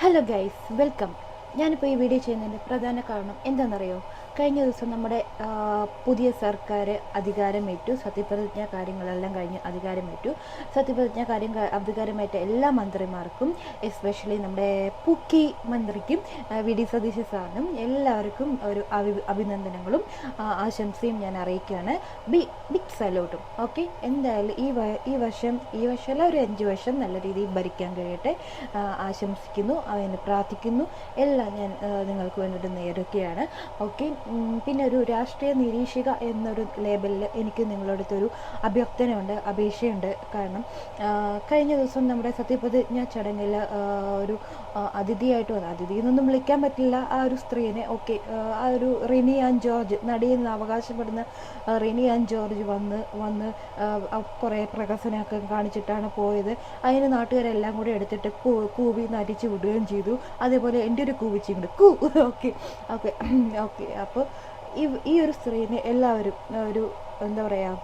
Hello guys, welcome. ഞാനിപ്പോൾ ഈ video ചെയ്യുന്നതിൻ്റെ പ്രധാന കാരണം എന്താണെന്നറിയോ? കഴിഞ്ഞ ദിവസം നമ്മുടെ പുതിയ സർക്കാർ അധികാരമേറ്റു. സത്യപ്രതിജ്ഞ കാര്യങ്ങളെല്ലാം കഴിഞ്ഞ് അധികാരമേറ്റു. അധികാരമേറ്റ എല്ലാ മന്ത്രിമാർക്കും, എസ്പെഷ്യലി നമ്മുടെ പുക്കി മന്ത്രിക്കും വി.ഡി. സതീശ സാറിനും എല്ലാവർക്കും ഒരു അഭിനന്ദനങ്ങളും ആശംസയും ഞാൻ അറിയിക്കുകയാണ്. ബിഗ് സല്യൂട്ടും. ഓക്കെ, എന്തായാലും ഈ വർഷമല്ല, ഒരു 5 വർഷം നല്ല രീതിയിൽ ഭരിക്കാൻ കഴിയട്ടെ ആശംസിക്കുന്നു, അവന് പ്രാർത്ഥിക്കുന്നു. എല്ലാം ഞാൻ നിങ്ങൾക്ക് വേണ്ടിയിട്ട് നേരുകയാണ്. ഓക്കെ, പിന്നെ ഒരു രാഷ്ട്രീയ നിരീക്ഷക എന്നൊരു ലേബലിൽ എനിക്ക് നിങ്ങളടുത്തൊരു അപേക്ഷയുണ്ട്. കാരണം കഴിഞ്ഞ ദിവസം നമ്മുടെ സത്യപ്രതിജ്ഞ ചടങ്ങിൽ ഒരു അതിഥിയായിട്ട് വന്നു. അതിഥി എന്നൊന്നും വിളിക്കാൻ പറ്റില്ല ആ ഒരു സ്ത്രീനെ. ഓക്കെ, ആ ഒരു റിനി ആൻ ജോർജ്, നടിയെന്ന് അവകാശപ്പെടുന്ന റിനി ആൻ ജോർജ് വന്ന് കുറേ പ്രഹസനമൊക്കെ കാണിച്ചിട്ടാണ് പോയത്. അതിന് നാട്ടുകാരെല്ലാം കൂടി എടുത്തിട്ട് കൂവി നരിച്ചു വിടുകയും ചെയ്തു. അതേപോലെ എൻ്റെ ഒരു കൂവിച്ചിങ്ങോട്ട് ഓക്കെ ഓക്കെ ഓക്കെ അപ്പോൾ ഈ ഒരു സ്ത്രീനെ എല്ലാവരും ഒരു എന്താ പറയുക,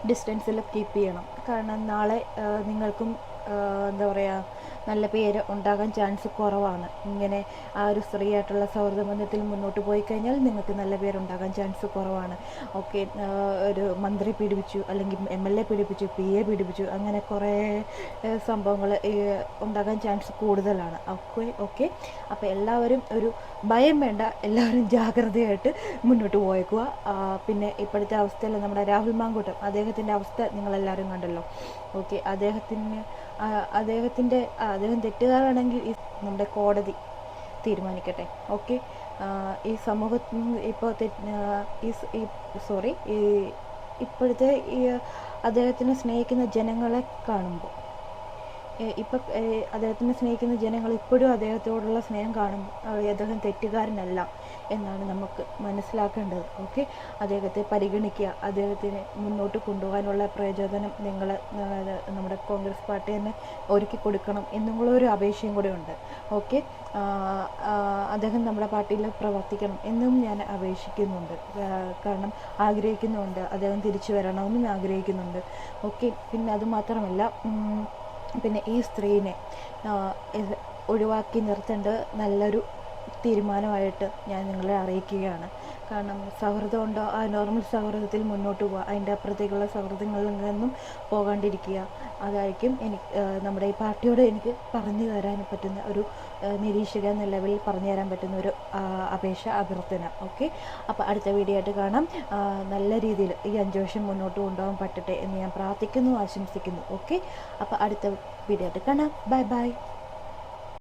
ഡിസ്റ്റൻസിൽ കീപ്പ് ചെയ്യണം. കാരണം നാളെ നിങ്ങൾക്കും എന്താ പറയുക, നല്ല പേര് ഉണ്ടാകാൻ ചാൻസ് കുറവാണ്. ഇങ്ങനെ ആ ഒരു സ്ത്രീയായിട്ടുള്ള സൗഹൃദ ബന്ധത്തിൽ മുന്നോട്ട് പോയി കഴിഞ്ഞാൽ നിങ്ങൾക്ക് നല്ല പേരുണ്ടാകാൻ ചാൻസ് കുറവാണ്. ഓക്കെ, ഒരു മന്ത്രി പീഡിപ്പിച്ചു, അല്ലെങ്കിൽ MLA പീഡിപ്പിച്ചു, PA പീഡിപ്പിച്ചു, അങ്ങനെ കുറേ സംഭവങ്ങൾ ഉണ്ടാകാൻ ചാൻസ് കൂടുതലാണ്. ഓക്കെ അപ്പോൾ എല്ലാവരും ഒരു ഭയം വേണ്ട, എല്ലാവരും ജാഗ്രതയായിട്ട് മുന്നോട്ട് പോയേക്കുക. പിന്നെ ഇപ്പോഴത്തെ അവസ്ഥയിൽ നമ്മുടെ രാഹുൽ മാങ്കൂട്ടം, അദ്ദേഹത്തിൻ്റെ അവസ്ഥ നിങ്ങളെല്ലാവരും കണ്ടല്ലോ. ഓക്കെ, അദ്ദേഹം തെറ്റുകാരാണെങ്കിൽ നമ്മുടെ കോടതി തീരുമാനിക്കട്ടെ. ഓക്കെ, ഈ സമൂഹത്തിൽ ഇപ്പോൾ ഇപ്പോഴത്തെ ഈ അദ്ദേഹത്തിനെ സ്നേഹിക്കുന്ന ജനങ്ങളെ കാണുമ്പോൾ, അദ്ദേഹത്തിനെ സ്നേഹിക്കുന്ന ജനങ്ങൾ ഇപ്പോഴും അദ്ദേഹത്തോടുള്ള സ്നേഹം കാണുമ്പോൾ അദ്ദേഹം തെറ്റുകാരനല്ല എന്നാണ് നമുക്ക് മനസ്സിലാക്കേണ്ടത്. ഓക്കെ, അദ്ദേഹത്തെ പരിഗണിക്കുക, അദ്ദേഹത്തിന് മുന്നോട്ട് കൊണ്ടുപോകാനുള്ള പ്രചോദനം നിങ്ങൾ നമ്മുടെ കോൺഗ്രസ് പാർട്ടി തന്നെ ഒരുക്കി കൊടുക്കണം എന്നുള്ളൊരു അപേക്ഷയും കൂടെ ഉണ്ട്. ഓക്കെ, അദ്ദേഹം നമ്മുടെ പാർട്ടിയിൽ പ്രവർത്തിക്കണം എന്നും ഞാൻ അപേക്ഷിക്കുന്നുണ്ട്. കാരണം ആഗ്രഹിക്കുന്നുണ്ട്, അദ്ദേഹം തിരിച്ചു വരണമെന്നും ആഗ്രഹിക്കുന്നുണ്ട്. ഓക്കെ, പിന്നെ അതുമാത്രമല്ല, പിന്നെ ഈ സ്ത്രീനെ ഒഴിവാക്കി നിർത്തേണ്ടത് നല്ലൊരു തീരുമാനമായിട്ട് ഞാൻ നിങ്ങളെ അറിയിക്കുകയാണ്. കാരണം സൗഹൃദം ഉണ്ടോ, ആ നോർമൽ സൗഹൃദത്തിൽ മുന്നോട്ട് പോവുക, അതിൻ്റെ അപ്പുറത്തേക്കുള്ള സൗഹൃദങ്ങളിൽ നിന്നും പോകാണ്ടിരിക്കുക. അതായിരിക്കും നമ്മുടെ ഈ പാർട്ടിയോട് എനിക്ക് പറഞ്ഞു തരാൻ പറ്റുന്ന ഒരു നിരീക്ഷക എന്ന ലെവലിൽ പറഞ്ഞു തരാൻ പറ്റുന്ന ഒരു അഭ്യർത്ഥന. ഓക്കെ, അപ്പോൾ അടുത്ത വീഡിയോ ആയിട്ട് കാണാം. നല്ല രീതിയിൽ ഈ 5 വർഷം മുന്നോട്ട് കൊണ്ടുപോകാൻ പറ്റട്ടെ എന്ന് ഞാൻ പ്രാർത്ഥിക്കുന്നു, ആശംസിക്കുന്നു. ഓക്കെ, അപ്പോൾ അടുത്ത വീഡിയോ ആയിട്ട് കാണാം. ബൈ.